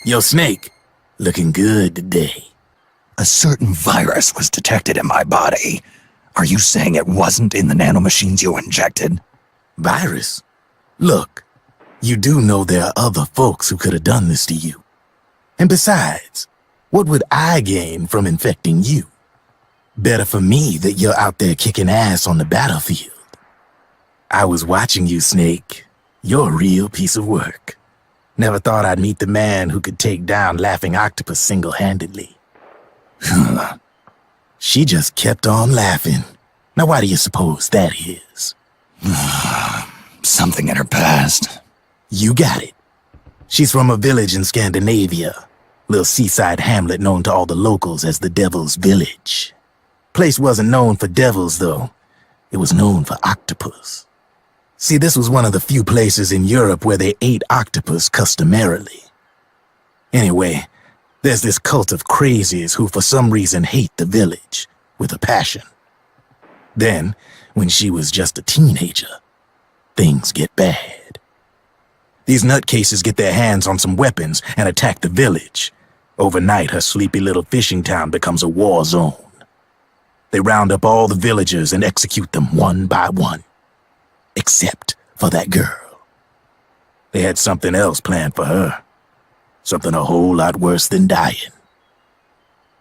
Yo, Snake, looking good today. A certain virus was detected in my body. Are you saying it wasn't in the nanomachines you injected? Virus? Look, you do know there are other folks who could have done this to you. And besides, what would I gain from infecting you? Better for me that you're out there kicking ass on the battlefield. I was watching you, Snake. You're a real piece of work. Never thought I'd meet the man who could take down Laughing Octopus single-handedly. She just kept on laughing. Now why do you suppose that is? Something in her past. You got it. She's from a village in Scandinavia. Little seaside hamlet known to all the locals as the Devil's Village. Place wasn't known for devils, though. It was known for octopus. See, this was one of the few places in Europe where they ate octopus customarily. Anyway, there's this cult of crazies who for some reason hate the village with a passion. Then, when she was just a teenager, things get bad. These nutcases get their hands on some weapons and attack the village. Overnight, her sleepy little fishing town becomes a war zone. They round up all the villagers and execute them one by one. Except for that girl. They had something else planned for her. Something a whole lot worse than dying.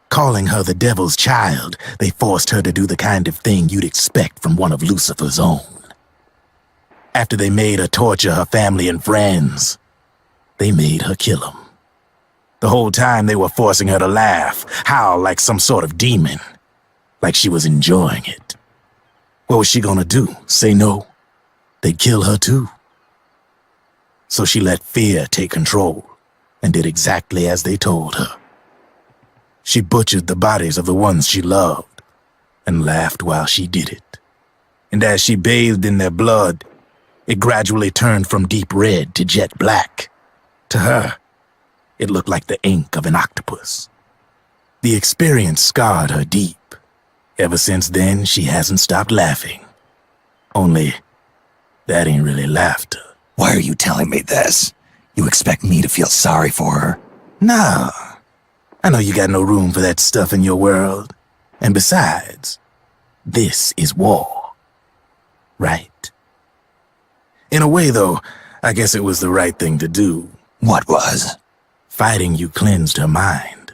Calling her the Devil's Child, they forced her to do the kind of thing you'd expect from one of Lucifer's own. After they made her torture her family and friends, they made her kill them. The whole time they were forcing her to laugh, howl like some sort of demon. Like she was enjoying it. What was she gonna do? Say no? They'd kill her too. So she let fear take control and did exactly as they told her. She butchered the bodies of the ones she loved and laughed while she did it. And as she bathed in their blood, it gradually turned from deep red to jet black. To her, it looked like the ink of an octopus. The experience scarred her deep. Ever since then, she hasn't stopped laughing. Only, that ain't really laughter. Why are you telling me this? You expect me to feel sorry for her? Nah. I know you got no room for that stuff in your world. And besides, this is war. Right? In a way, though, I guess it was the right thing to do. What was? Fighting you cleansed her mind.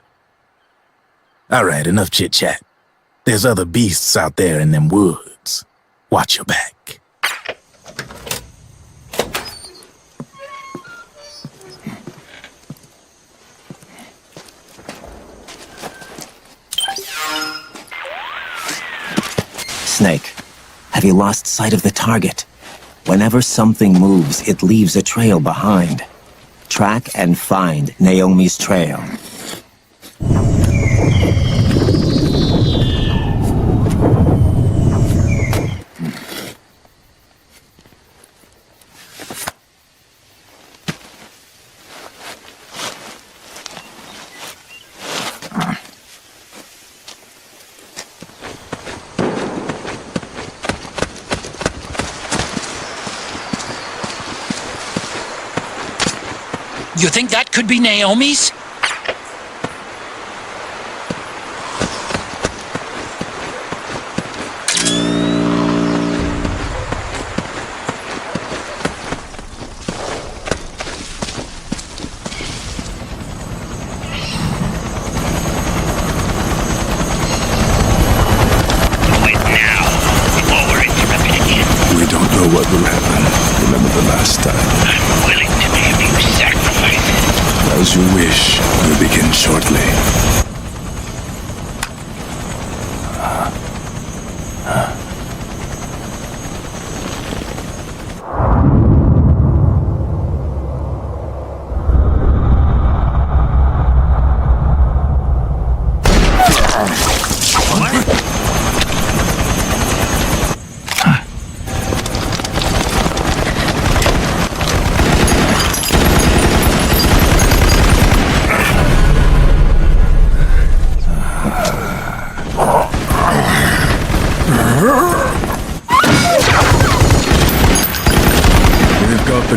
All right, enough chit-chat. There's other beasts out there in them woods. Watch your back. Snake, have you lost sight of the target? Whenever something moves, it leaves a trail behind. Track and find Naomi's trail. You think that could be Naomi's? What will happen? Remember the last time. I'm willing to be of your sacrifice. As you wish. We'll begin shortly.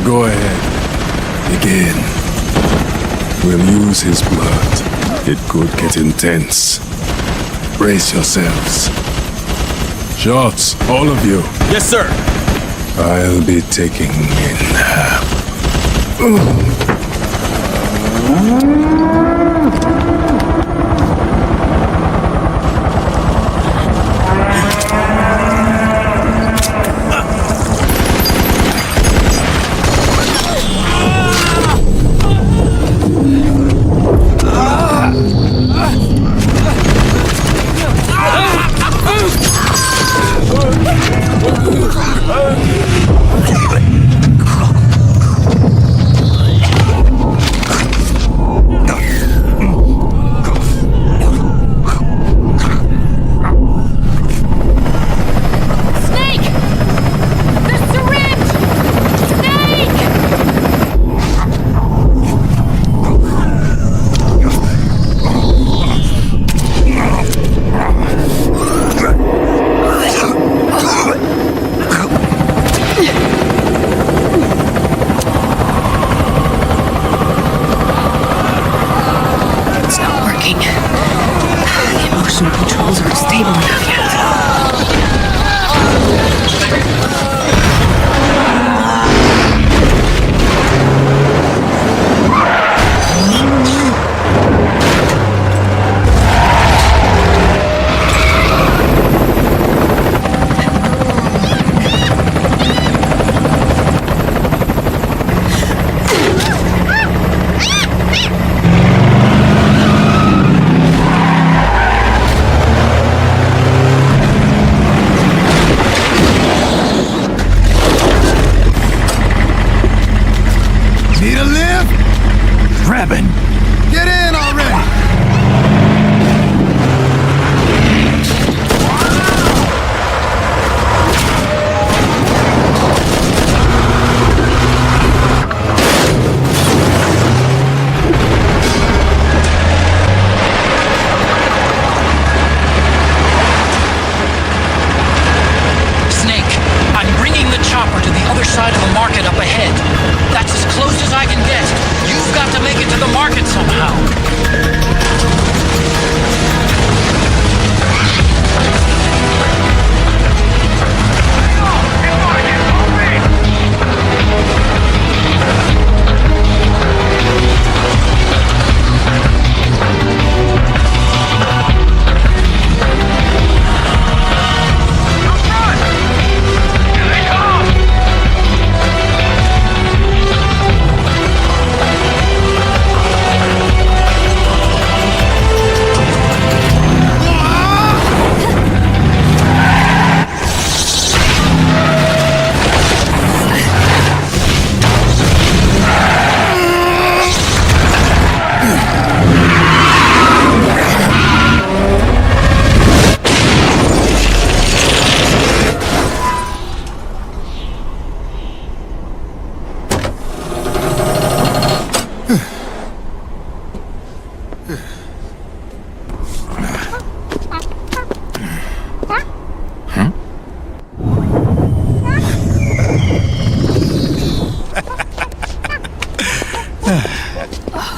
Go ahead. Begin. will use his blood. It could get intense. Brace yourselves. Shots, all of you. Yes, sir. I'll be taking in.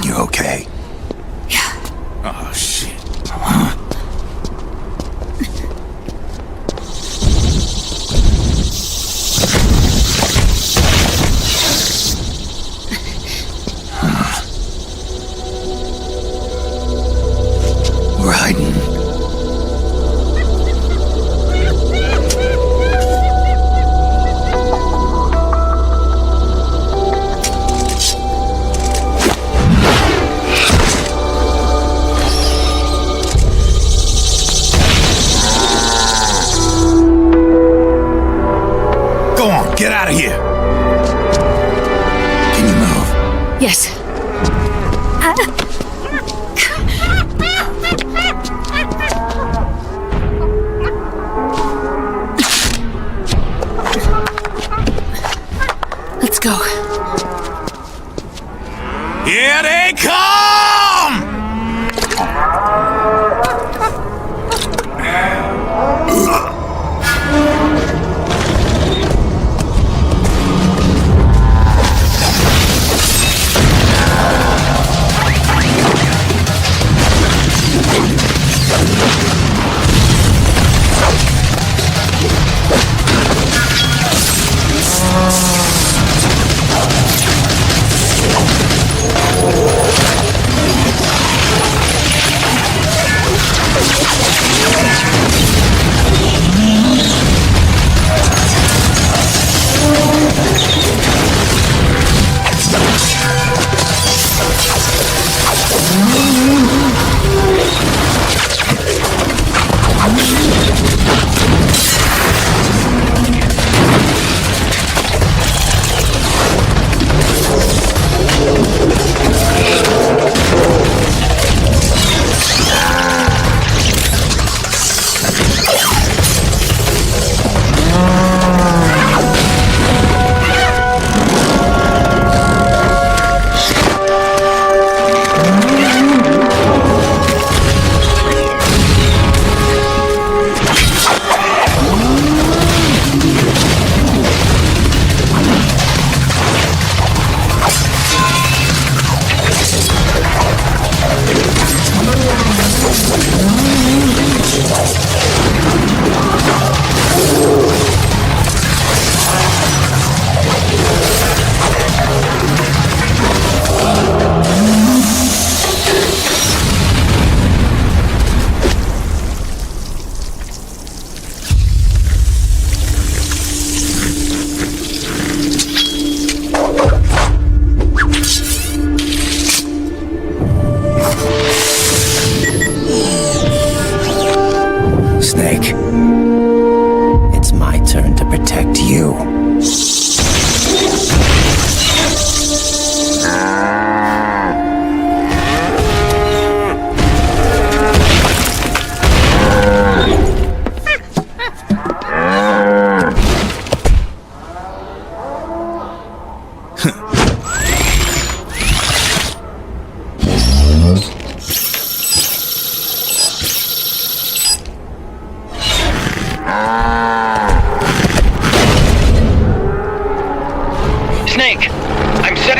You okay? Yeah. Oh, shit. We're hiding. Get out of here! Can you move? Yes. Let's go. Here they come!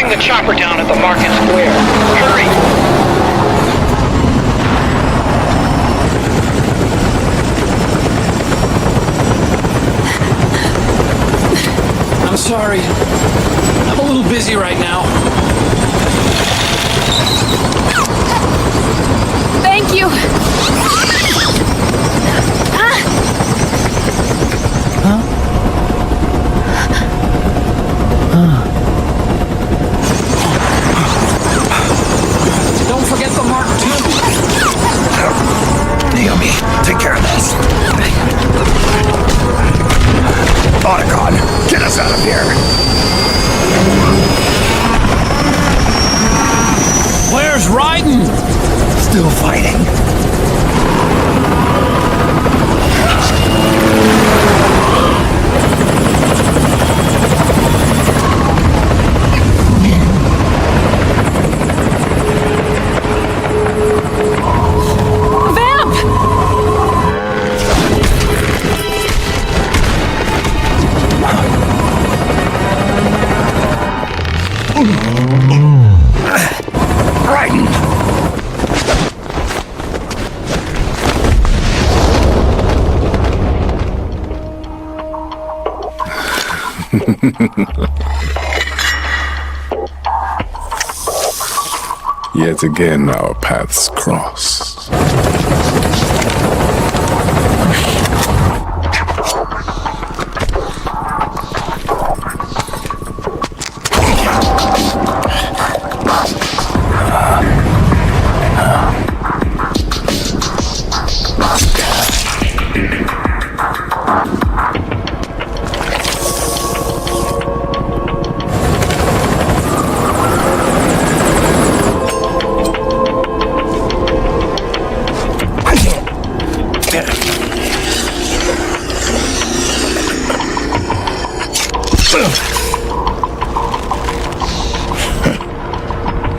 the chopper down at the market square. Hurry! I'm sorry. I'm a little busy right now. Thank you. Don't forget the Mark II. Naomi, take care of this. Otacon, get us out of here. Where's Raiden? Still fighting. Vamp! Raiden! Yet again our paths cross.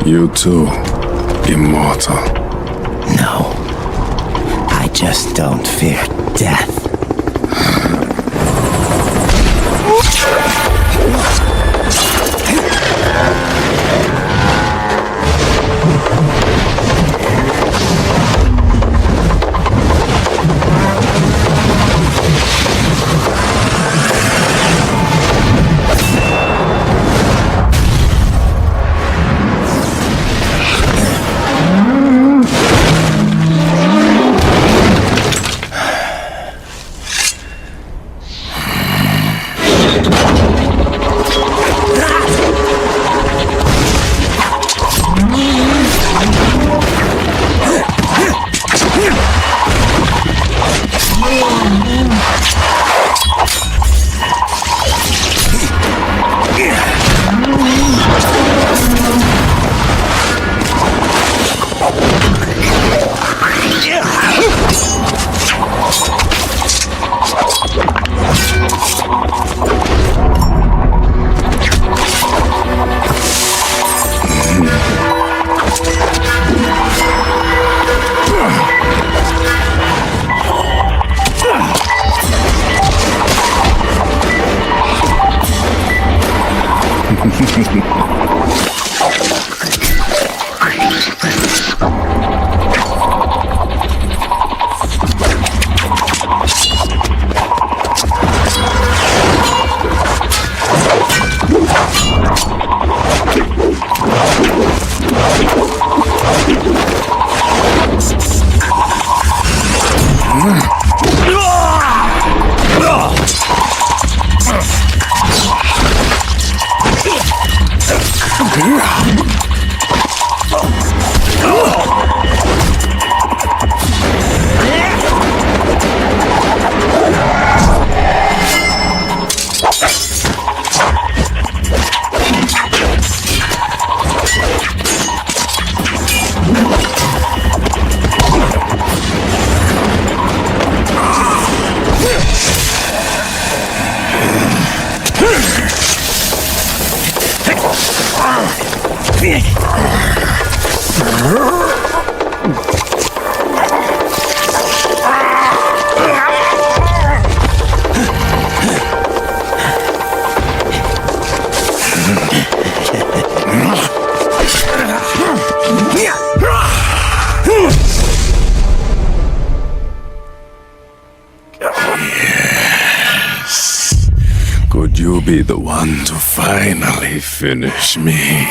You too, immortal. No. I just don't fear death. be the one to finally finish me.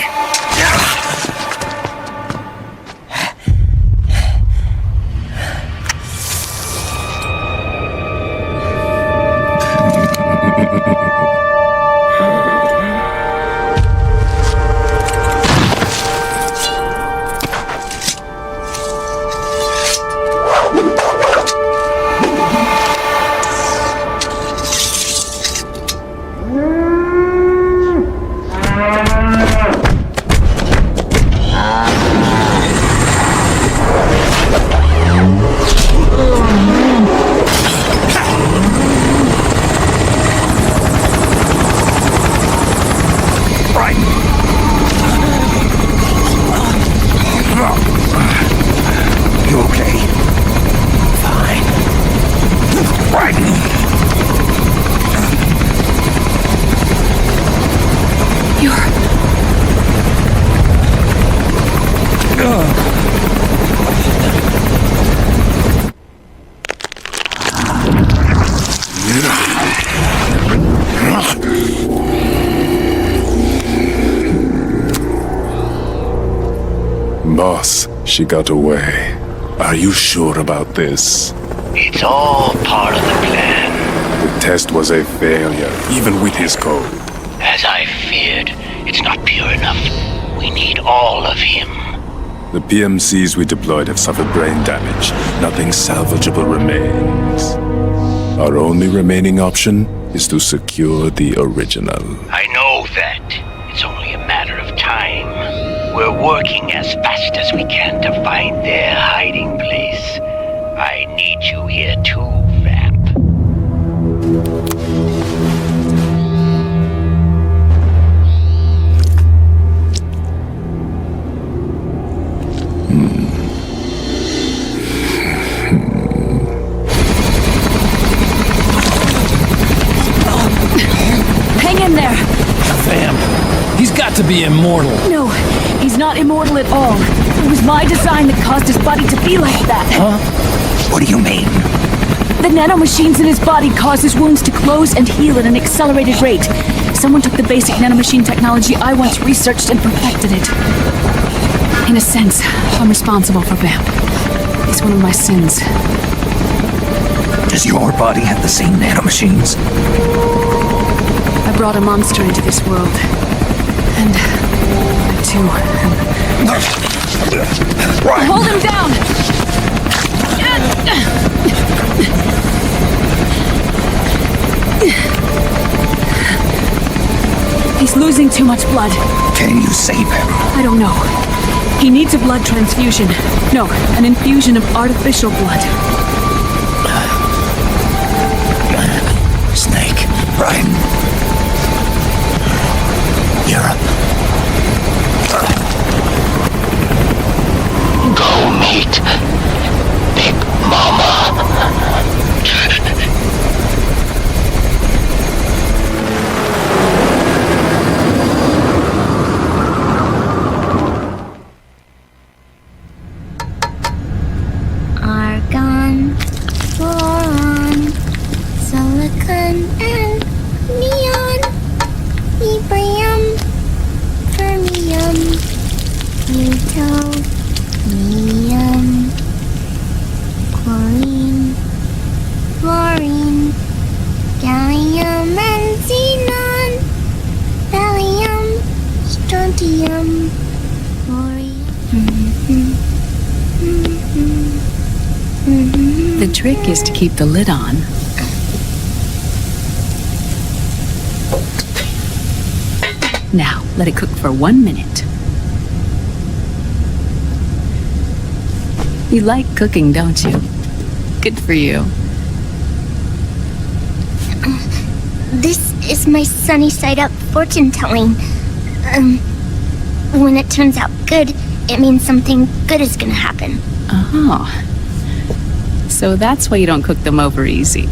Boss, she got away. Are you sure about this? It's all part of the plan. The test was a failure, even with his code. As I feared, it's not pure enough. We need all of him. The PMCs we deployed have suffered brain damage. Nothing salvageable remains. Our only remaining option is to secure the original. I know that. It's only a matter of time. We're working as fast as we can to find their hiding place. I need you here too, Vamp. Hang in there! Vamp. He's got to be immortal. No, he's not immortal at all. It was my design that caused his body to be like that. What do you mean? The nanomachines in his body cause his wounds to close and heal at an accelerated rate. Someone took the basic nanomachine technology I once researched and perfected it. In a sense, I'm responsible for Vamp. It's one of my sins. Does your body have the same nanomachines? I brought a monster into this world. And I too am... Hold him down! He's losing too much blood. Can you save him? I don't know. He needs a blood transfusion. No, an infusion of artificial blood. Snake, Brian. Europe. Go meet Big Mama. Argon, boron, silicon, and neon, Ebrium, fermium, metal, medium, chlorine, fluorine, gallium and xenon, thallium, strontium, thorium. The trick is to keep the lid on. Now, let it cook for 1 minute. You like cooking, don't you? Good for you. This is my sunny side up fortune telling. When it turns out good, it means something good is gonna happen. Oh. So that's why you don't cook them over easy.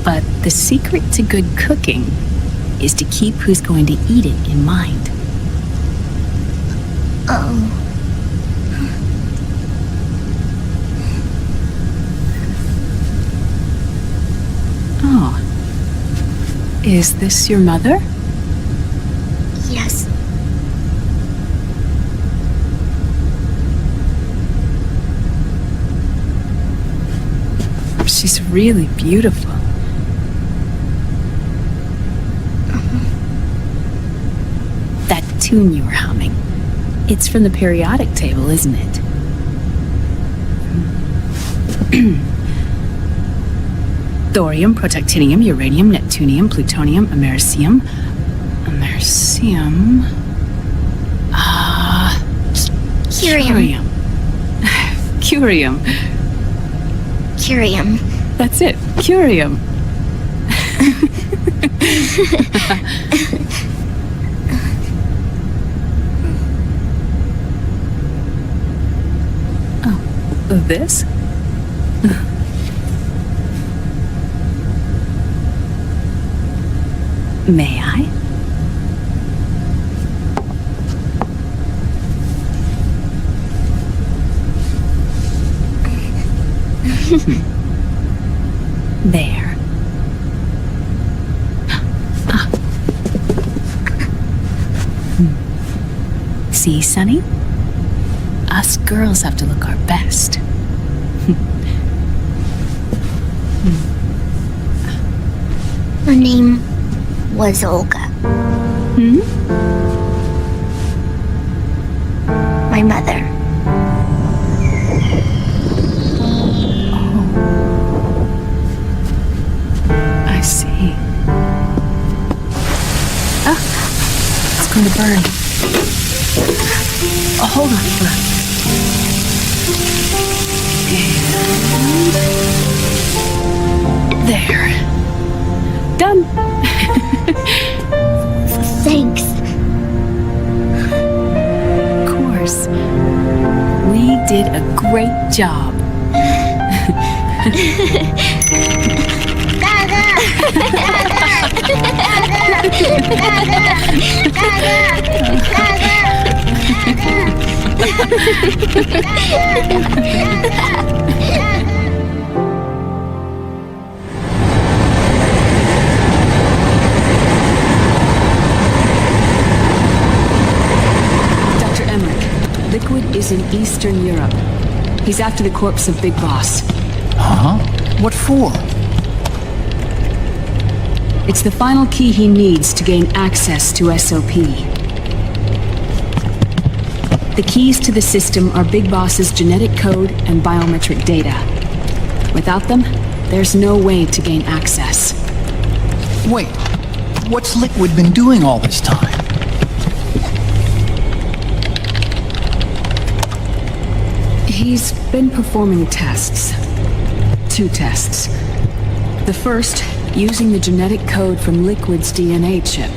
But the secret to good cooking is to keep who's going to eat it in mind. Oh. Is this your mother? Yes. She's really beautiful. That tune you were humming. It's from the periodic table, isn't it? Thorium, protactinium, uranium, neptunium, plutonium, americium. Americium. Curium. Curium. Curium. That's it. Curium. Oh, this? May I? There. See, Sonny? Us girls have to look our best. Her name was Olga. My mother. I see. Ah, it's going to burn. Oh, hold on. And there. Done. Thanks. Of course. We did a great job. Dr. Emmerich, Liquid is in Eastern Europe. He's after the corpse of Big Boss. Huh? What for? It's the final key he needs to gain access to SOP. The keys to the system are Big Boss's genetic code and biometric data. Without them, there's no way to gain access. Wait, what's Liquid been doing all this time? He's been performing tests. 2 tests. The first, using the genetic code from Liquid's DNA chip.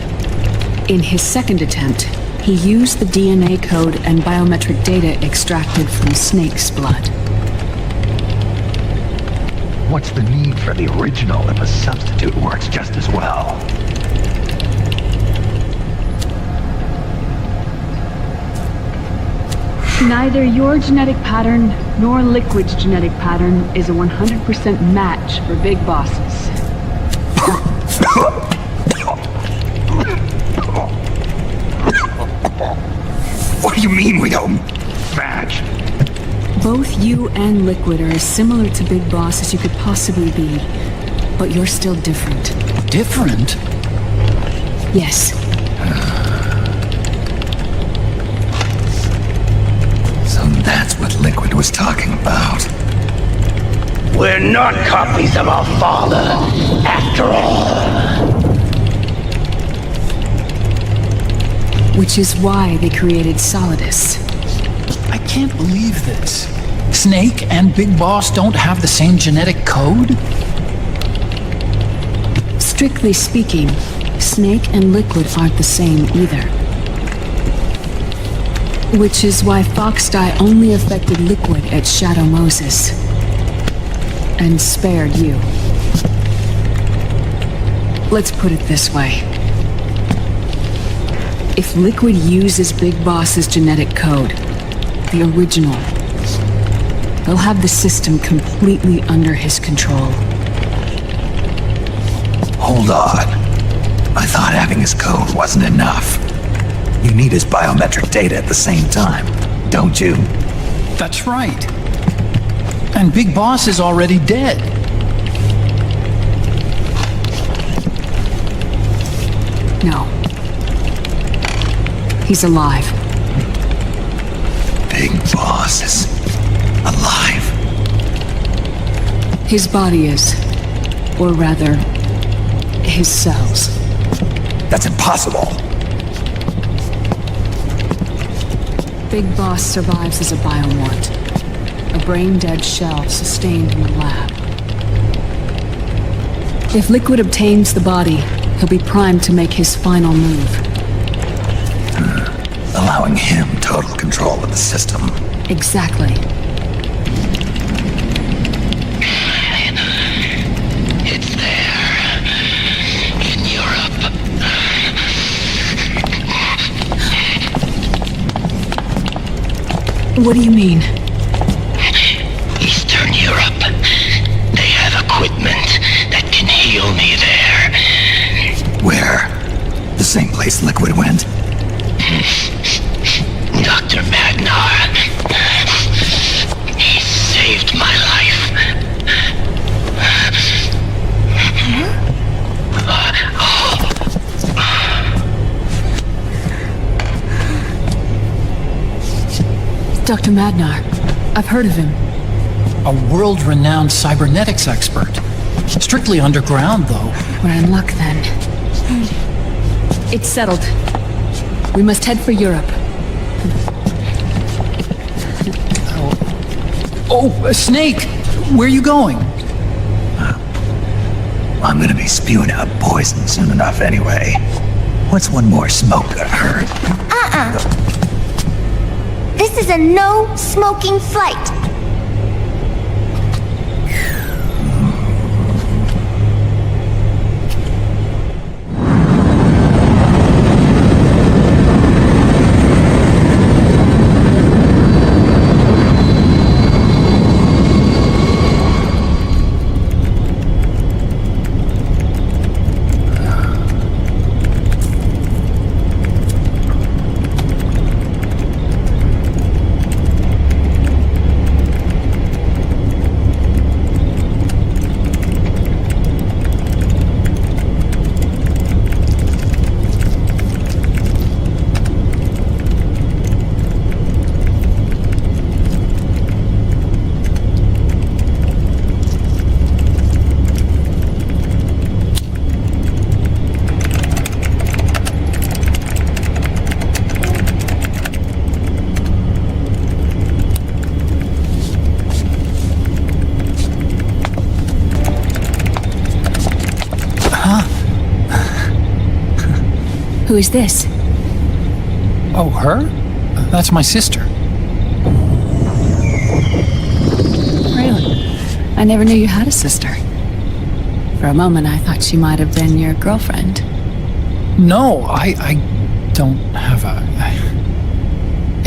In his second attempt, he used the DNA code and biometric data extracted from Snake's blood. What's the need for the original if a substitute works just as well? Neither your genetic pattern nor Liquid's genetic pattern is a 100% match for Big Bosses. What do you mean we don't match? Both you and Liquid are as similar to Big Boss as you could possibly be, but you're still different. Different? Yes. So that's what Liquid was talking about. We're not copies of our father, after all. Which is why they created Solidus. I can't believe this. Snake and Big Boss don't have the same genetic code? Strictly speaking, Snake and Liquid aren't the same either. Which is why Foxdie only affected Liquid at Shadow Moses. And spared you. Let's put it this way. If Liquid uses Big Boss's genetic code, the original, they'll have the system completely under his control. Hold on. I thought having his code wasn't enough. You need his biometric data at the same time, don't you? That's right. And Big Boss is already dead. No. He's alive. Big Boss is alive. His body is. Or rather, his cells. That's impossible. Big Boss survives as a biomort. A brain-dead shell sustained in the lab. If Liquid obtains the body, he'll be primed to make his final move. Allowing him total control of the system. Exactly. It's there. In Europe. What do you mean? Eastern Europe. They have equipment that can heal me there. Where? The same place Liquid went? Dr. Magnar. He saved my life. Dr. Magnar. I've heard of him. A world-renowned cybernetics expert. Strictly underground, though. We're in luck then. It's settled. We must head for Europe. Oh, Snake! Where are you going? I'm gonna be spewing out poison soon enough anyway. What's one more smoke gonna hurt? This is a no smoking flight. Who is this? Oh, her? That's my sister. Really? I never knew you had a sister. For a moment, I thought she might have been your girlfriend. No, I don't have a...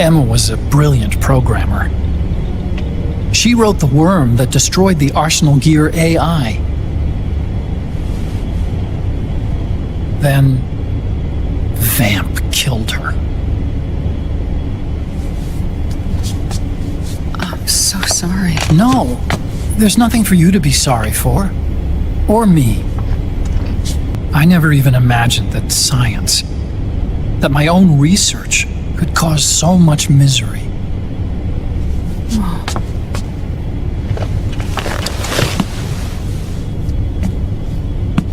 Emma was a brilliant programmer. She wrote the worm that destroyed the Arsenal Gear AI. Then... Vamp killed her. I'm so sorry. No, there's nothing for you to be sorry for. Or me. I never even imagined that science, that my own research, could cause so much misery. Oh.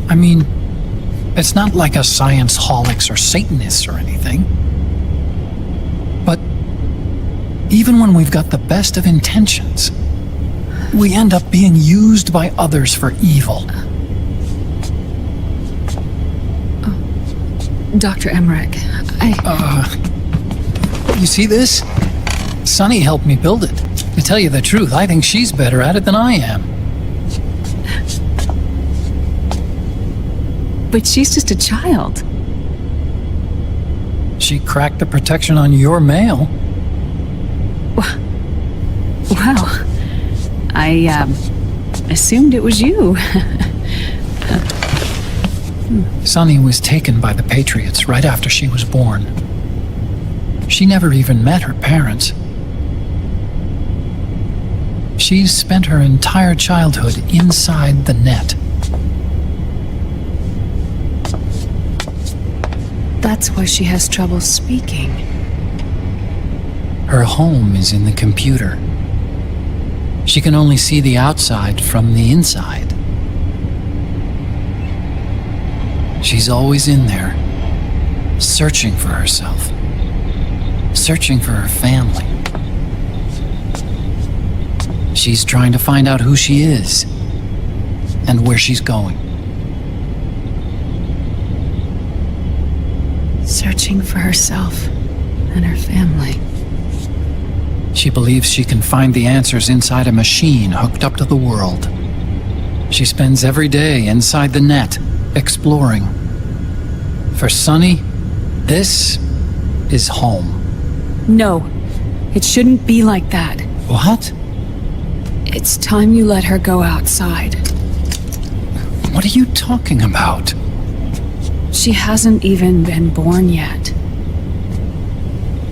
I mean, it's not like a science holics or Satanists or anything. But even when we've got the best of intentions, we end up being used by others for evil. Dr. Emmerich, You see this? Sunny helped me build it. To tell you the truth, I think she's better at it than I am. But she's just a child. she cracked the protection on your mail. Well, I assumed it was you. Sunny was taken by the Patriots right after she was born. She never even met her parents. She's spent her entire childhood inside the net. That's why she has trouble speaking. Her home is in the computer. She can only see the outside from the inside. She's always in there, searching for herself, searching for her family. She's trying to find out who she is and where she's going. Searching for herself and her family. She believes she can find the answers inside a machine hooked up to the world. She spends every day inside the net, exploring. For Sunny, this is home. No, it shouldn't be like that. What? It's time you let her go outside. What are you talking about? She hasn't even been born yet.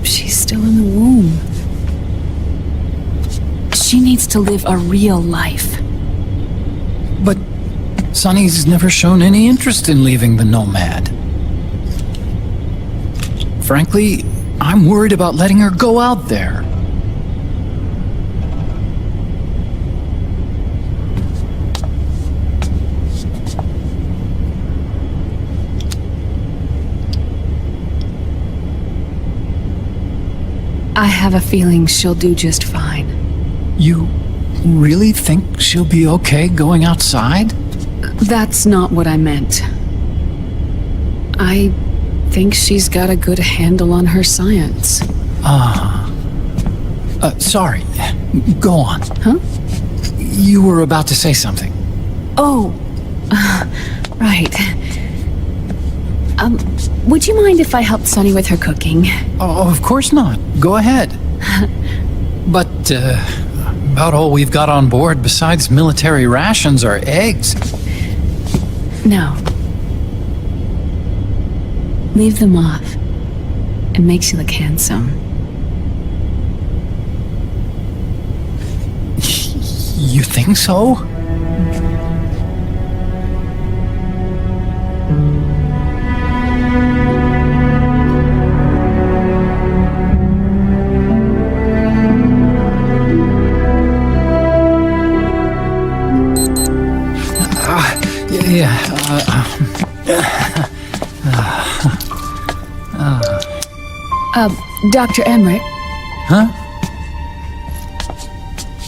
She's still in the womb. She needs to live a real life. But Sunny's never shown any interest in leaving the Nomad. Frankly, I'm worried about letting her go out there. I have a feeling she'll do just fine. You really think she'll be okay going outside? That's not what I meant. I think she's got a good handle on her science. Sorry. Go on. Huh? You were about to say something. Oh, right. Would you mind if I helped Sunny with her cooking? Oh, of course not. Go ahead. But, about all we've got on board besides military rations are eggs. No. Leave them off. It makes you look handsome. You think so? Dr. Emmerich? Huh?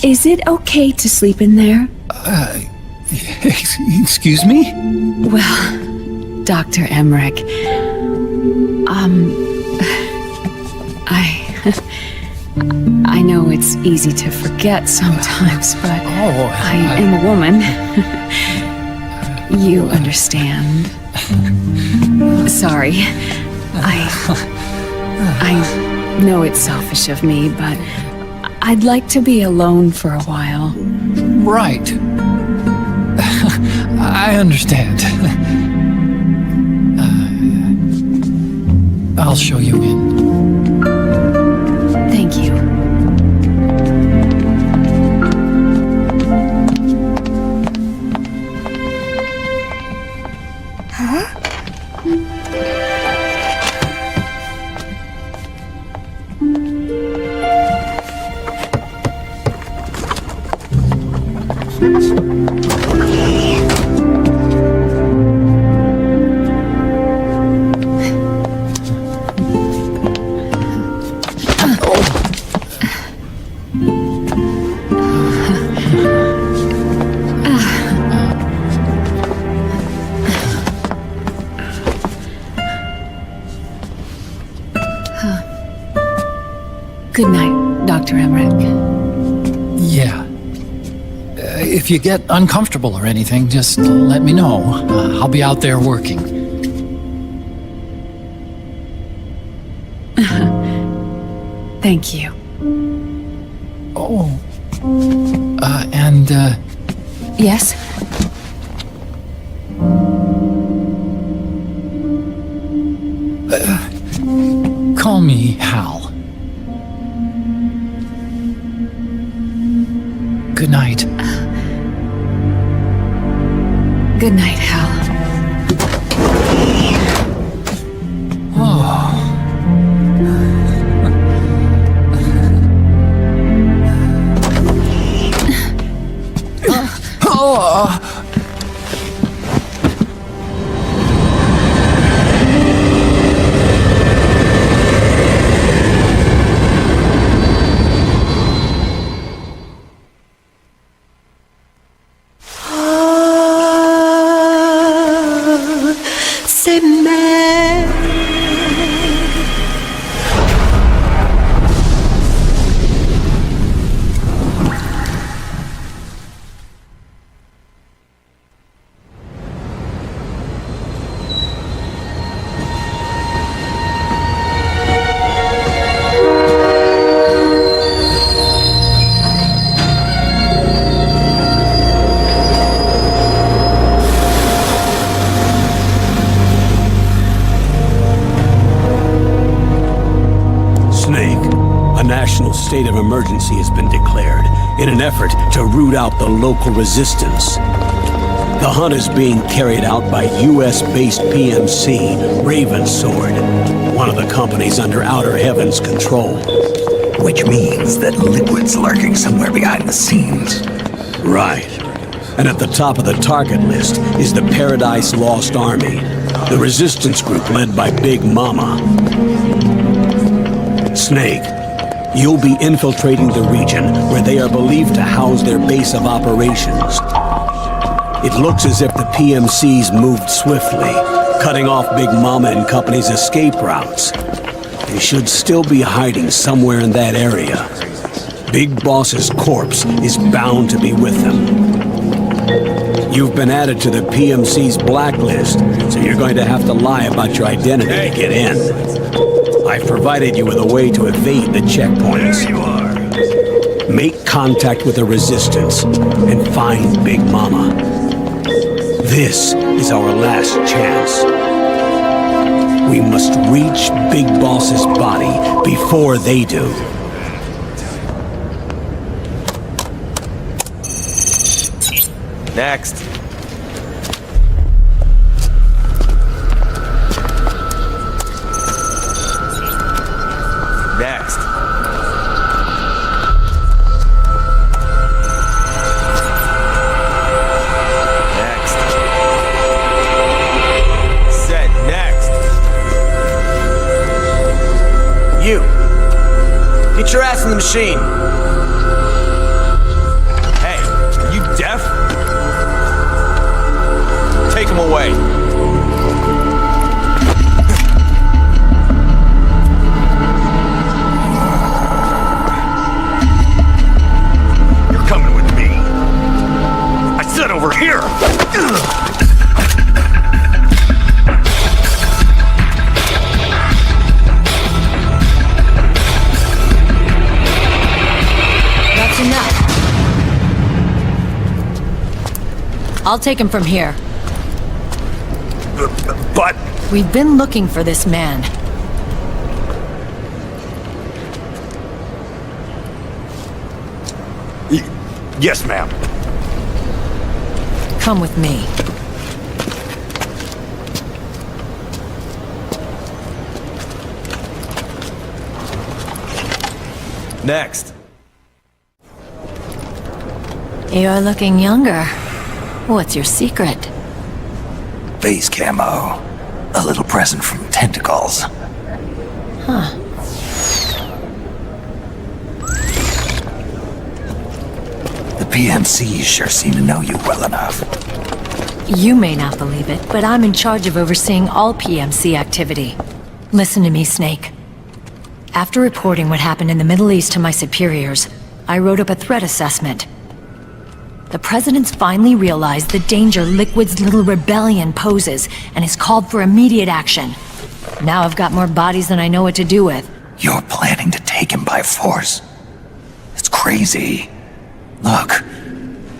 Is it okay to sleep in there? Excuse me? Well, Dr. Emmerich, I know it's easy to forget sometimes, but I am a woman. You understand. Sorry. I know it's selfish of me, but I'd like to be alone for a while. Right. I understand. I'll show you in. Thank you. Good night, Dr. Emmerich. Yeah. If you get uncomfortable or anything, just let me know. I'll be out there working. Thank you. Oh. Yes? Call me Hal. Good night. Good night, Hal. State of emergency has been declared in an effort to root out the local resistance. The hunt is being carried out by US-based PMC Ravensword, one of the companies under Outer Heaven's control. Which means that Liquid's lurking somewhere behind the scenes. Right. And at the top of the target list is the Paradise Lost Army, the resistance group led by Big Mama. Snake, you'll be infiltrating the region where they are believed to house their base of operations. It looks as if the PMCs moved swiftly, cutting off Big Mama and company's escape routes. They should still be hiding somewhere in that area. Big Boss's corpse is bound to be with them. You've been added to the PMC's blacklist, so you're going to have to lie about your identity to get in. I've provided you with a way to evade the checkpoints. There you are. Make contact with the resistance and find Big Mama. This is our last chance. We must reach Big Boss's body before they do. Next. Next. Next. Said next. You. Get your ass in the machine. Hey, are you deaf? Take him away. You're coming with me. I said over here. That's enough. I'll take him from here. But... We've been looking for this man. Yes, ma'am. Come with me. Next. You're looking younger. What's your secret? Face camo. A little present from Tentacles. Huh. The PMCs sure seem to know you well enough. You may not believe it, but I'm in charge of overseeing all PMC activity. Listen to me, Snake. After reporting what happened in the Middle East to my superiors, I wrote up a threat assessment. The President's finally realized the danger Liquid's little rebellion poses and has called for immediate action. Now I've got more bodies than I know what to do with, You're planning to take him by force. It's crazy. Look,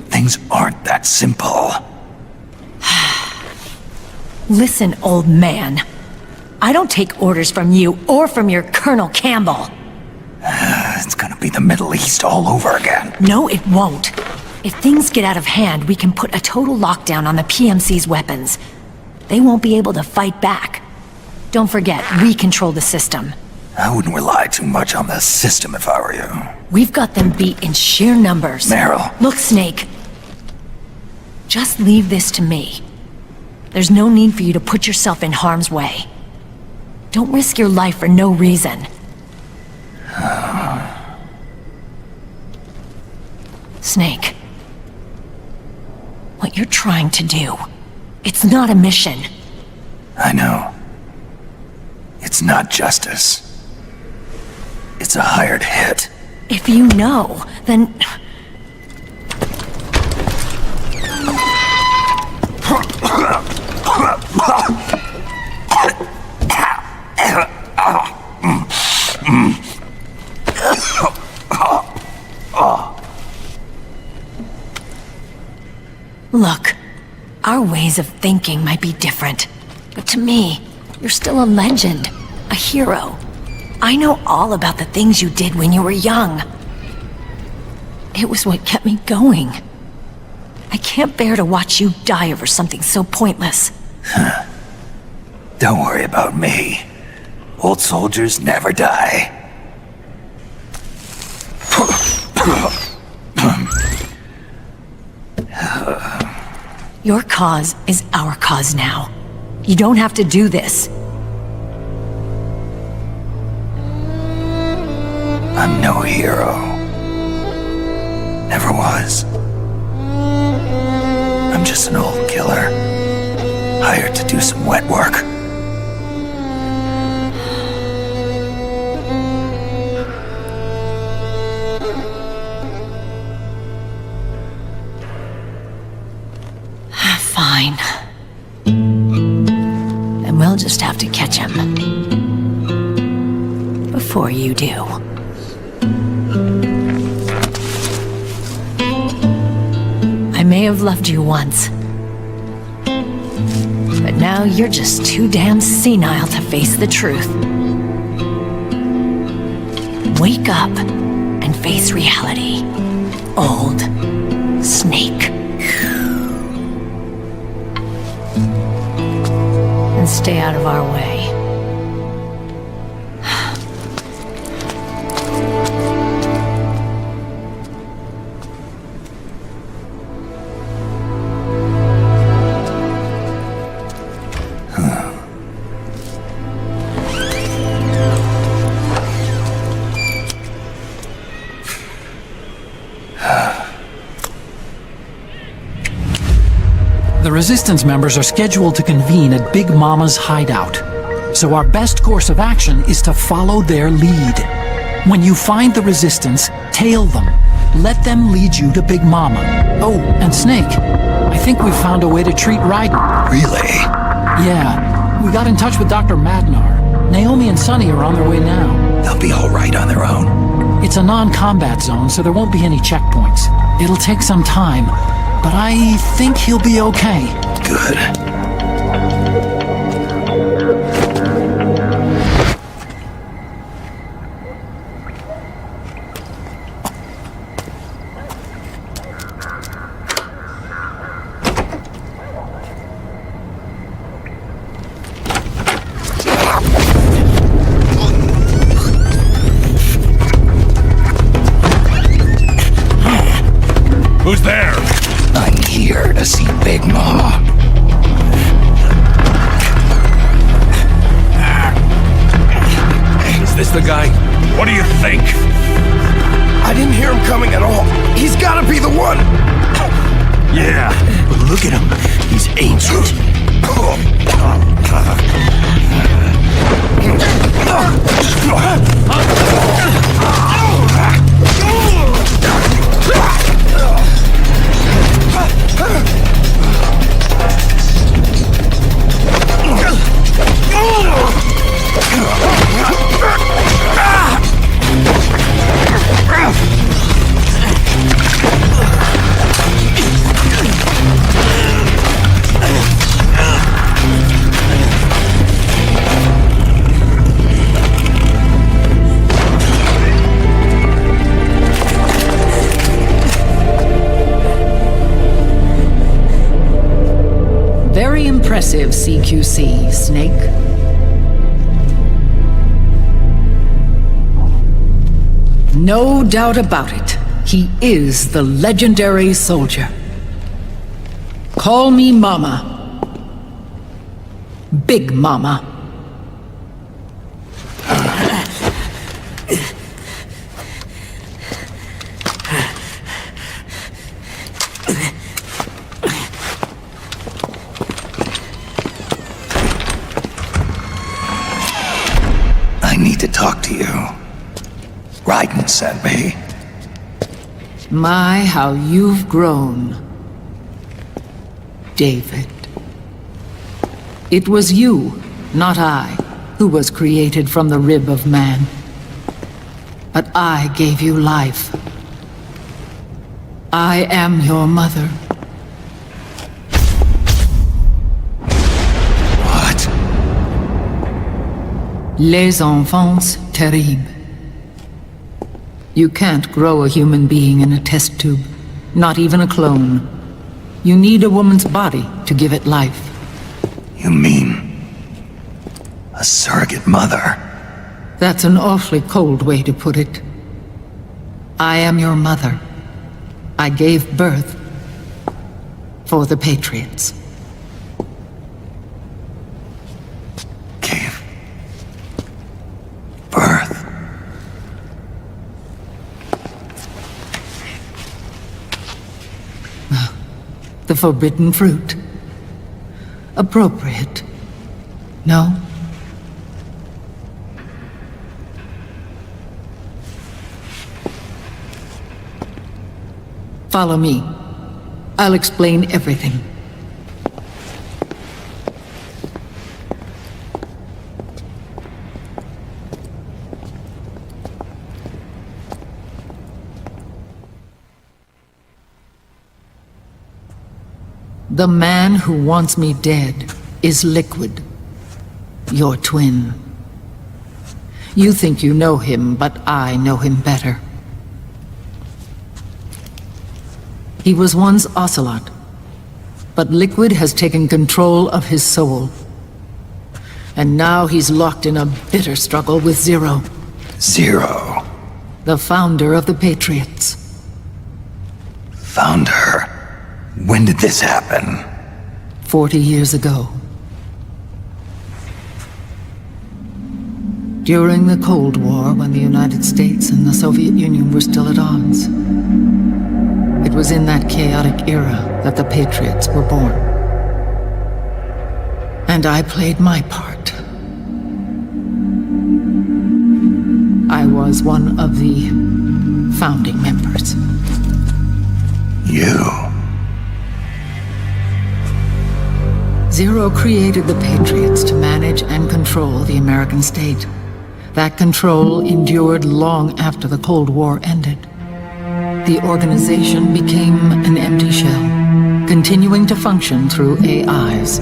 things aren't that simple. Listen, old man. I don't take orders from you or from your Colonel Campbell. It's gonna be the Middle East all over again. No, it won't. If things get out of hand, we can put a total lockdown on the PMC's weapons. They won't be able to fight back. Don't forget, we control the system. I wouldn't rely too much on the system if I were you. We've got them beat in sheer numbers. Meryl. Look, Snake. Just leave this to me. There's no need for you to put yourself in harm's way. Don't risk your life for no reason. Snake. What you're trying to do, it's not a mission. I know. It's not justice. It's a hired hit. If you know, then... Look, our ways of thinking might be different, but to me, you're still a legend, a hero. I know all about the things you did when you were young. It was what kept me going. I can't bear to watch you die over something so pointless. Don't worry about me. Old soldiers never die. Your cause is our cause now. You don't have to do this. I'm no hero. Never was. I'm just an old killer, hired to do some wet work. Fine. Then we'll just have to catch him. Before you do. I may have loved you once. But now you're just too damn senile to face the truth. Wake up and face reality. Old Snake. And stay out of our way. The Resistance members are scheduled to convene at Big Mama's hideout. So our best course of action is to follow their lead. When you find the Resistance, tail them. Let them lead you to Big Mama. Oh, and Snake, I think we found a way to treat Raiden. Really? Yeah, we got in touch with Dr. Madnar. Naomi and Sonny are on their way now. They'll be all right on their own. It's a non-combat zone, so there won't be any checkpoints. It'll take some time, but I think he'll be okay. Good. Who's there? I'm here to see Big Mama. Is this the guy? What do you think? I didn't hear him coming at all. He's gotta be the one! Yeah, but look at him. He's ancient. impressive, CQC, Snake. No doubt about it. He is the legendary soldier. Call me Mama. Big Mama. I need to talk to you. Raiden sent me. My, how you've grown, David. It was you, not I, who was created from the rib of man. But I gave you life. I am your mother. What? Les enfants terribles. You can't grow a human being in a test tube, not even a clone. You need a woman's body to give it life. You mean a surrogate mother? That's an awfully cold way to put it. I am your mother. I gave birth for the Patriots. Gave birth? The forbidden fruit. Appropriate. No? Follow me. I'll explain everything. The man who wants me dead is Liquid, your twin. You think you know him, but I know him better. He was once Ocelot, but Liquid has taken control of his soul. And now he's locked in a bitter struggle with Zero. Zero? The founder of the Patriots. Founder? When did this happen? 40 years ago. During the Cold War, when the United States and the Soviet Union were still at odds. It was in that chaotic era that the Patriots were born. And I played my part. I was one of the founding members. You? Zero created the Patriots to manage and control the American state. That control endured long after the Cold War ended. The organization became an empty shell, continuing to function through AIs.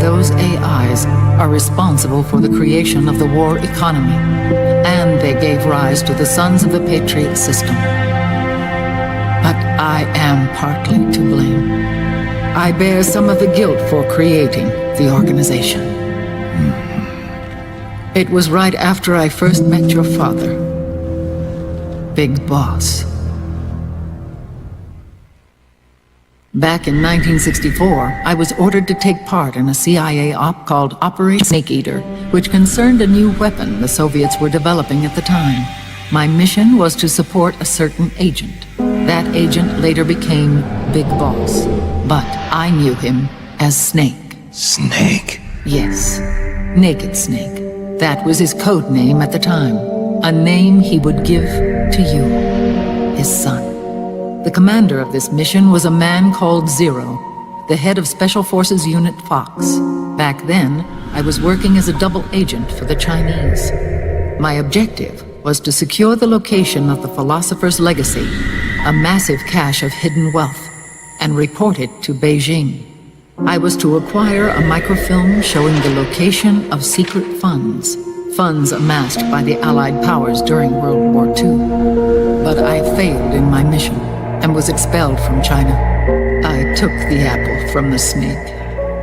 Those AIs are responsible for the creation of the war economy, and they gave rise to the Sons of the Patriot system. But I am partly to blame. I bear some of the guilt for creating the organization. It was right after I first met your father, Big Boss. Back in 1964, I was ordered to take part in a CIA op called Operation Snake Eater, which concerned a new weapon the Soviets were developing at the time. My mission was to support a certain agent. That agent later became Big Boss, but I knew him as Snake. Snake? Yes, Naked Snake. That was his code name at the time, a name he would give to you, his son. The commander of this mission was a man called Zero, the head of Special Forces Unit Fox. Back then, I was working as a double agent for the Chinese. My objective was to secure the location of the Philosopher's Legacy, a massive cache of hidden wealth, and report it to Beijing. I was to acquire a microfilm showing the location of secret funds, funds amassed by the Allied powers during World War II. But I failed in my mission and was expelled from China. I took the apple from the snake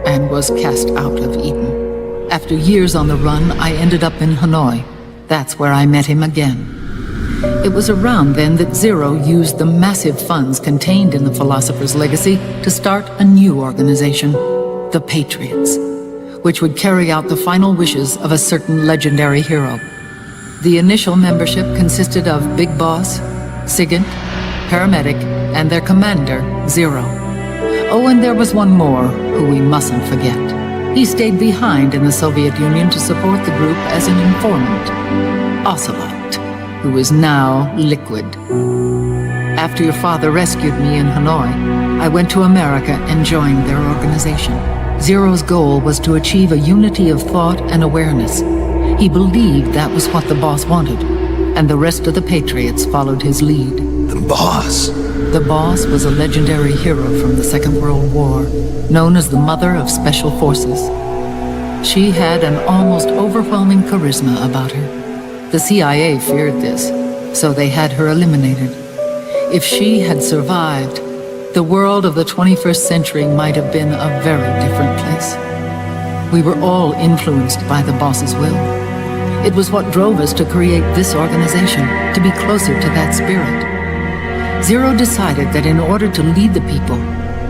and was cast out of Eden. After years on the run, I ended up in Hanoi. That's where I met him again. It was around then that Zero used the massive funds contained in the Philosopher's Legacy to start a new organization, the Patriots, which would carry out the final wishes of a certain legendary hero. The initial membership consisted of Big Boss, Sigint, Paramedic, and their commander, Zero. Oh, and there was one more who we mustn't forget. He stayed behind in the Soviet Union to support the group as an informant, Ocelot, who is now Liquid. After your father rescued me in Hanoi, I went to America and joined their organization. Zero's goal was to achieve a unity of thought and awareness. He believed that was what the boss wanted, and the rest of the Patriots followed his lead. The boss? The boss was a legendary hero from the Second World War, known as the Mother of Special Forces. She had an almost overwhelming charisma about her. The CIA feared this, so they had her eliminated. If she had survived, the world of the 21st century might have been a very different place. We were all influenced by the boss's will. It was what drove us to create this organization, to be closer to that spirit. Zero decided that in order to lead the people,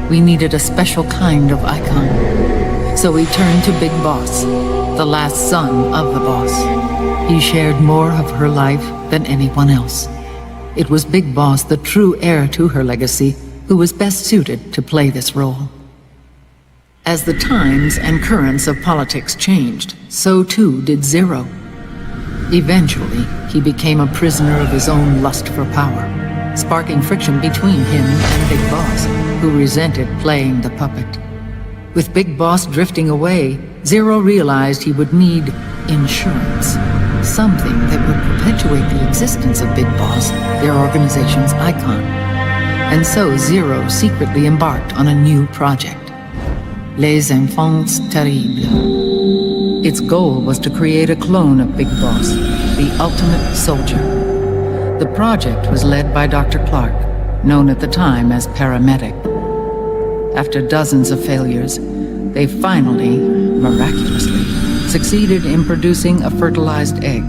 we needed a special kind of icon. So he turned to Big Boss, the last son of the boss. He shared more of her life than anyone else. It was Big Boss, the true heir to her legacy, who was best suited to play this role. As the times and currents of politics changed, so too did Zero. Eventually, he became a prisoner of his own lust for power, sparking friction between him and Big Boss, who resented playing the puppet. With Big Boss drifting away, Zero realized he would need insurance, something that would perpetuate the existence of Big Boss, their organization's icon. And so Zero secretly embarked on a new project, Les Enfants Terribles. Its goal was to create a clone of Big Boss, the ultimate soldier. The project was led by Dr. Clark, known at the time as Paramedic. After dozens of failures, they finally, miraculously, succeeded in producing a fertilized egg.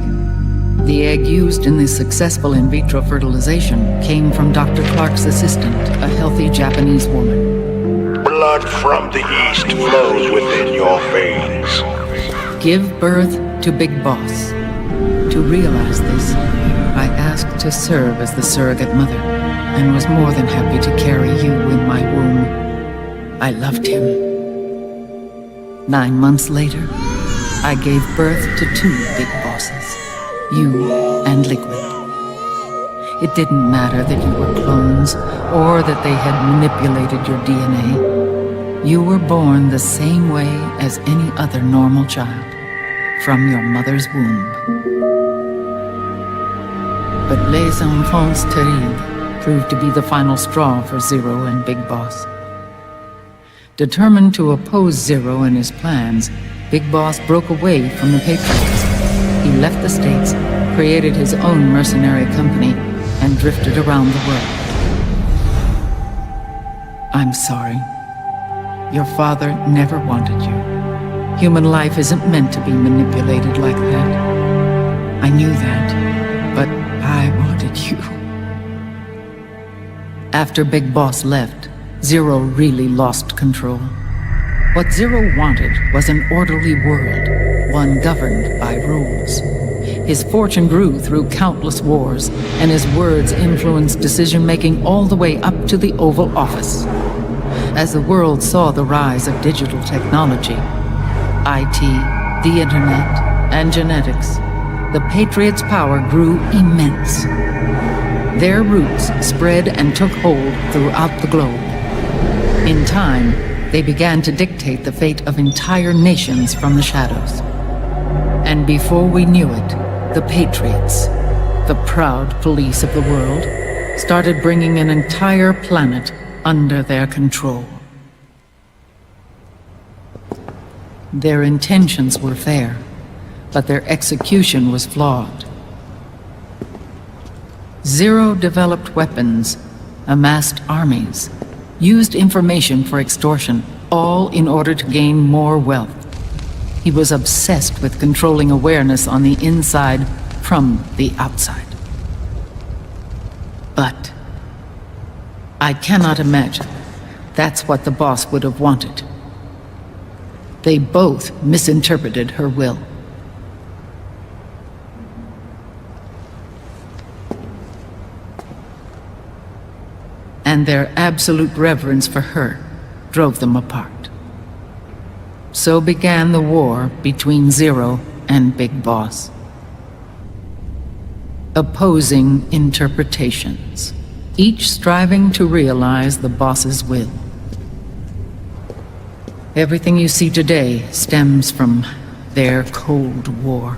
The egg used in the successful in vitro fertilization came from Dr. Clark's assistant, a healthy Japanese woman. Blood from the east flows within your veins. Give birth to Big Boss. To realize this, I asked to serve as the surrogate mother, and was more than happy to carry you in my womb. I loved him. 9 months later, I gave birth to 2 Big Bosses, you and Liquid. It didn't matter that you were clones, or that they had manipulated your DNA. You were born the same way as any other normal child, from your mother's womb. But Les Enfants Terribles proved to be the final straw for Zero and Big Boss. Determined to oppose Zero and his plans, Big Boss broke away from the Patriots. He left the States, created his own mercenary company, and drifted around the world. I'm sorry. Your father never wanted you. Human life isn't meant to be manipulated like that. I knew that, but I wanted you. After Big Boss left, Zero really lost control. What Zero wanted was an orderly world, one governed by rules. His fortune grew through countless wars, and his words influenced decision-making all the way up to the Oval Office. As the world saw the rise of digital technology, IT, the internet, and genetics, the Patriots' power grew immense. Their roots spread and took hold throughout the globe. In time, they began to dictate the fate of entire nations from the shadows. And before we knew it, the Patriots, the proud police of the world, started bringing an entire planet under their control. Their intentions were fair, but their execution was flawed. Zero developed weapons, amassed armies, used information for extortion, all in order to gain more wealth. He was obsessed with controlling awareness on the inside from the outside. But I cannot imagine that's what the boss would have wanted. They both misinterpreted her will. And their absolute reverence for her drove them apart. So began the war between Zero and Big Boss. Opposing interpretations, each striving to realize the boss's will. Everything you see today stems from their Cold War.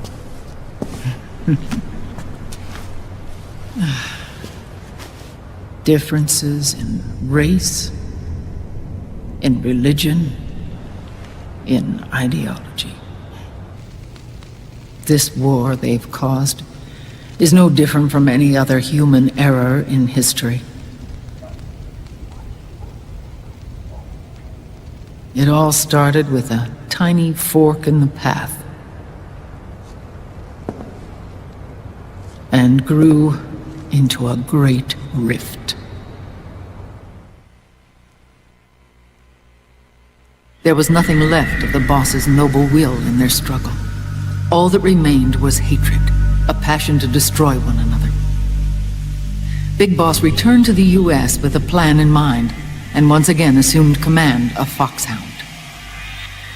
Differences in race, in religion, in ideology. This war they've caused is no different from any other human error in history. It all started with a tiny fork in the path and grew into a great rift. There was nothing left of the boss's noble will in their struggle. All that remained was hatred, a passion to destroy one another. Big Boss returned to the U.S. with a plan in mind, and once again assumed command of Foxhound.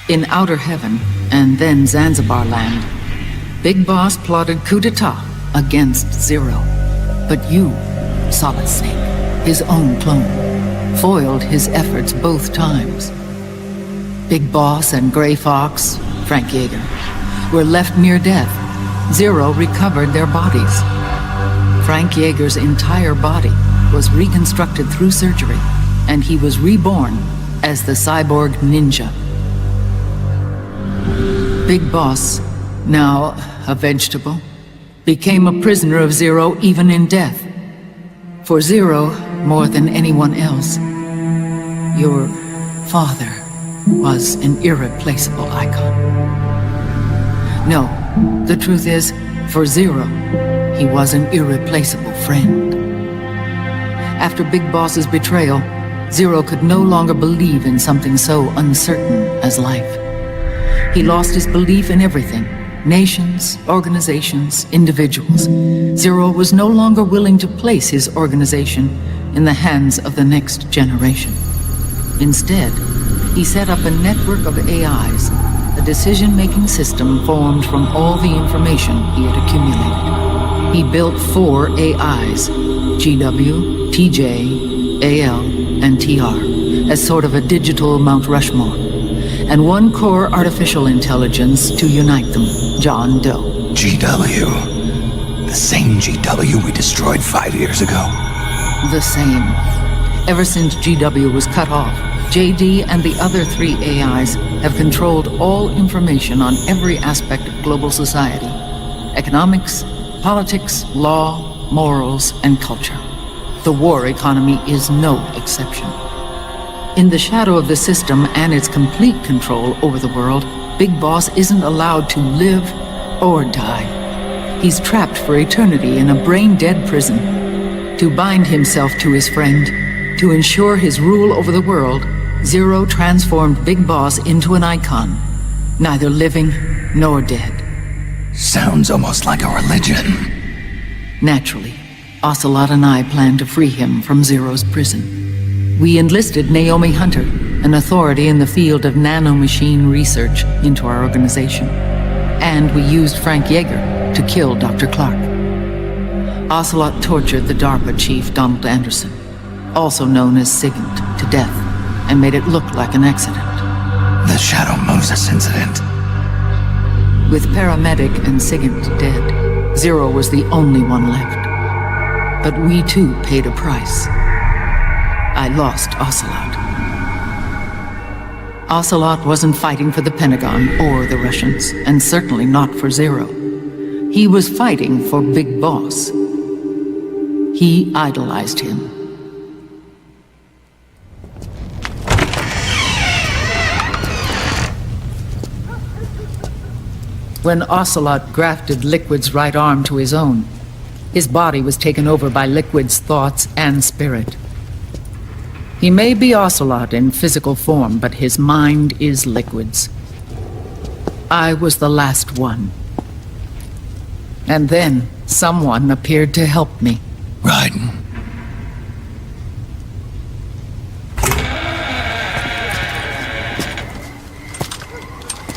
In Outer Heaven, and then Zanzibar Land, Big Boss plotted coup d'etat against Zero. But you, Solid Snake, his own clone, foiled his efforts both times. Big Boss and Gray Fox, Frank Yeager, were left near death. Zero recovered their bodies. Frank Yeager's entire body was reconstructed through surgery, and he was reborn as the cyborg ninja. Big Boss, now a vegetable, became a prisoner of Zero even in death. For Zero, more than anyone else, your father was an irreplaceable icon. No, the truth is, for Zero, he was an irreplaceable friend. After Big Boss's betrayal, Zero could no longer believe in something so uncertain as life. He lost his belief in everything. Nations, organizations, individuals. Zero was no longer willing to place his organization in the hands of the next generation. Instead, he set up a network of AIs, a decision-making system formed from all the information he had accumulated. He built 4 AIs, GW, TJ, AL, and TR, as sort of a digital Mount Rushmore, and 1 core artificial intelligence to unite them, John Doe. GW. The same GW we destroyed 5 years ago. The same. Ever since GW was cut off, JD and the other 3 AIs have controlled all information on every aspect of global society. Economics, politics, law, morals, and culture. The war economy is no exception. In the shadow of the system and its complete control over the world, Big Boss isn't allowed to live or die. He's trapped for eternity in a brain-dead prison. To bind himself to his friend, to ensure his rule over the world, Zero transformed Big Boss into an icon, neither living nor dead. Sounds almost like a religion. Naturally, Ocelot and I plan to free him from Zero's prison. We enlisted Naomi Hunter, an authority in the field of nanomachine research, into our organization. And we used Frank Yeager to kill Dr. Clark. Ocelot tortured the DARPA chief, Donald Anderson, also known as Sigint, to death, and made it look like an accident. The Shadow Moses incident. With Paramedic and Sigint dead, Zero was the only one left. But we too paid a price. I lost Ocelot. Ocelot wasn't fighting for the Pentagon or the Russians, and certainly not for Zero. He was fighting for Big Boss. He idolized him. When Ocelot grafted Liquid's right arm to his own, his body was taken over by Liquid's thoughts and spirit. He may be Ocelot in physical form, but his mind is Liquid's. I was the last one. And then someone appeared to help me. Raiden.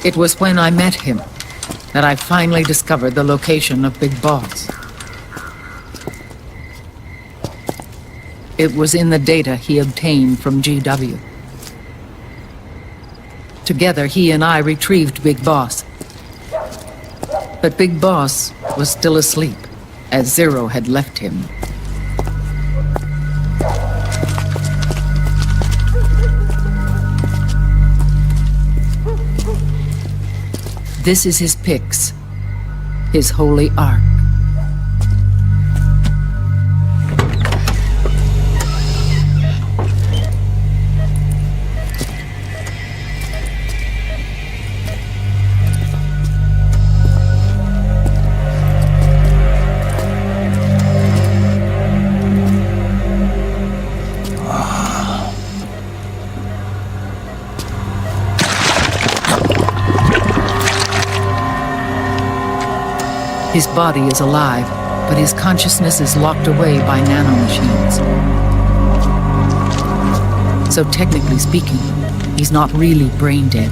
It was when I met him that I finally discovered the location of Big Boss. It was in the data he obtained from GW. Together, he and I retrieved Big Boss. But Big Boss was still asleep, as Zero had left him. This is his pyx, his holy ark. His body is alive, but his consciousness is locked away by nanomachines. So technically speaking, he's not really brain dead.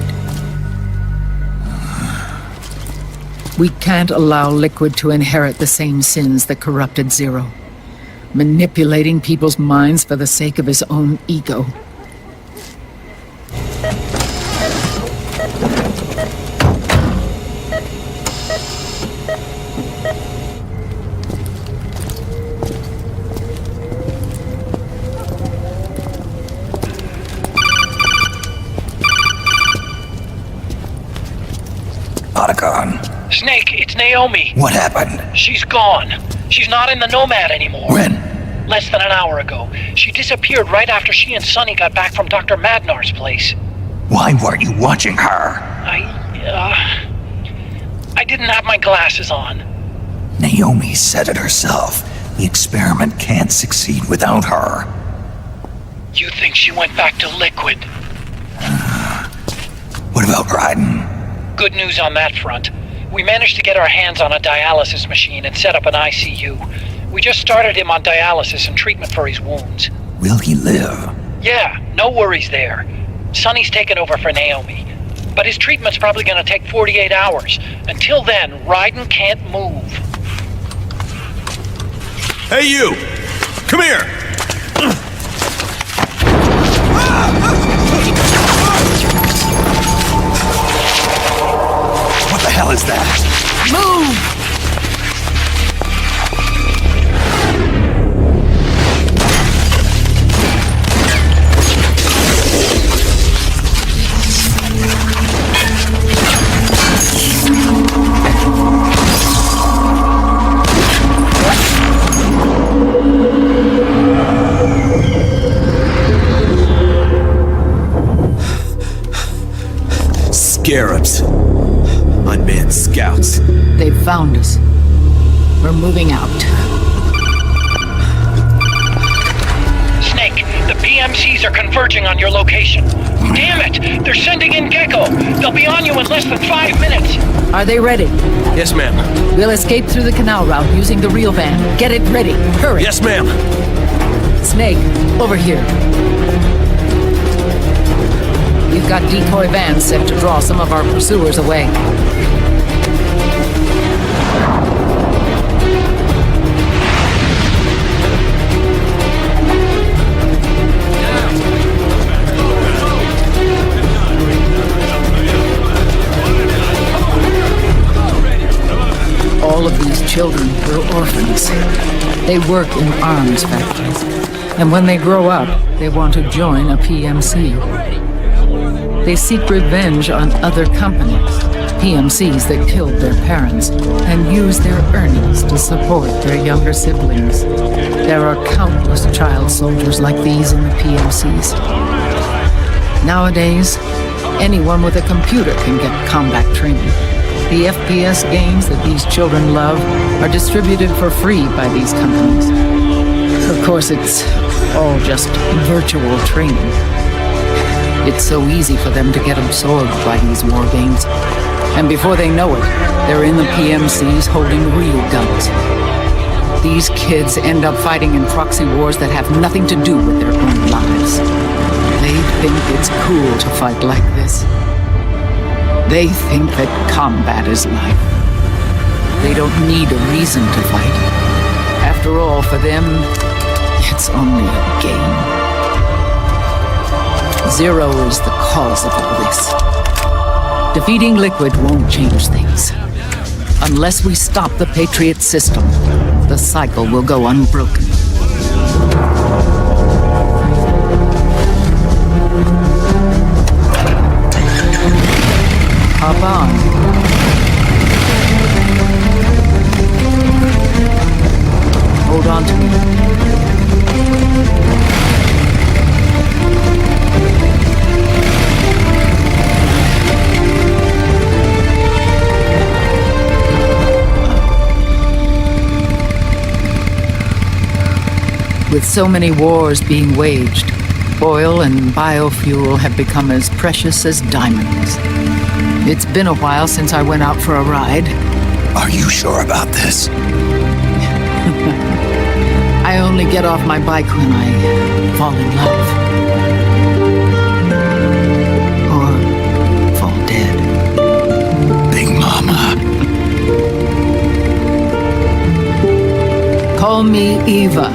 We can't allow Liquid to inherit the same sins that corrupted Zero, manipulating people's minds for the sake of his own ego. Snake, it's Naomi. What happened? She's gone. She's not in the Nomad anymore. When? Less than an hour ago. She disappeared right after she and Sonny got back from Dr. Madnar's place. Why weren't you watching her? I didn't have my glasses on. Naomi said it herself. The experiment can't succeed without her. You think she went back to Liquid? What about Raiden? Good news on that front. We managed to get our hands on a dialysis machine and set up an ICU. We just started him on dialysis and treatment for his wounds. Will he live? Yeah, no worries there. Sonny's taken over for Naomi. But his treatment's probably gonna take 48 hours. Until then, Raiden can't move. Hey, you! Come here! What the hell is that? Move! Scarabs. Unmanned scouts. They've found us. We're moving out. Snake, the PMCs are converging on your location. Damn it! They're sending in Gecko. They'll be on you in less than 5 minutes. Are they ready? Yes, ma'am. We'll escape through the canal route using the real van. Get it ready. Hurry. Yes, ma'am. Snake, over here. We've got decoy vans set to draw some of our pursuers away. All of these children were orphans. They work in arms factories. And when they grow up, they want to join a PMC. They seek revenge on other companies, PMCs that killed their parents, and use their earnings to support their younger siblings. There are countless child soldiers like these in the PMCs. Nowadays, anyone with a computer can get combat training. The FPS games that these children love are distributed for free by these companies. Of course, it's all just virtual training. It's so easy for them to get absorbed by these war games. And before they know it, they're in the PMCs holding real guns. These kids end up fighting in proxy wars that have nothing to do with their own lives. They think it's cool to fight like this. They think that combat is life. They don't need a reason to fight. After all, for them, it's only a game. Zero is the cause of all this. Defeating Liquid won't change things. Unless we stop the Patriot system, the cycle will go unbroken. Hop on. Hold on to me. With so many wars being waged, oil and biofuel have become as precious as diamonds. It's been a while since I went out for a ride. Are you sure about this? I only get off my bike when I fall in love. Or fall dead. Big Mama. Call me Eva.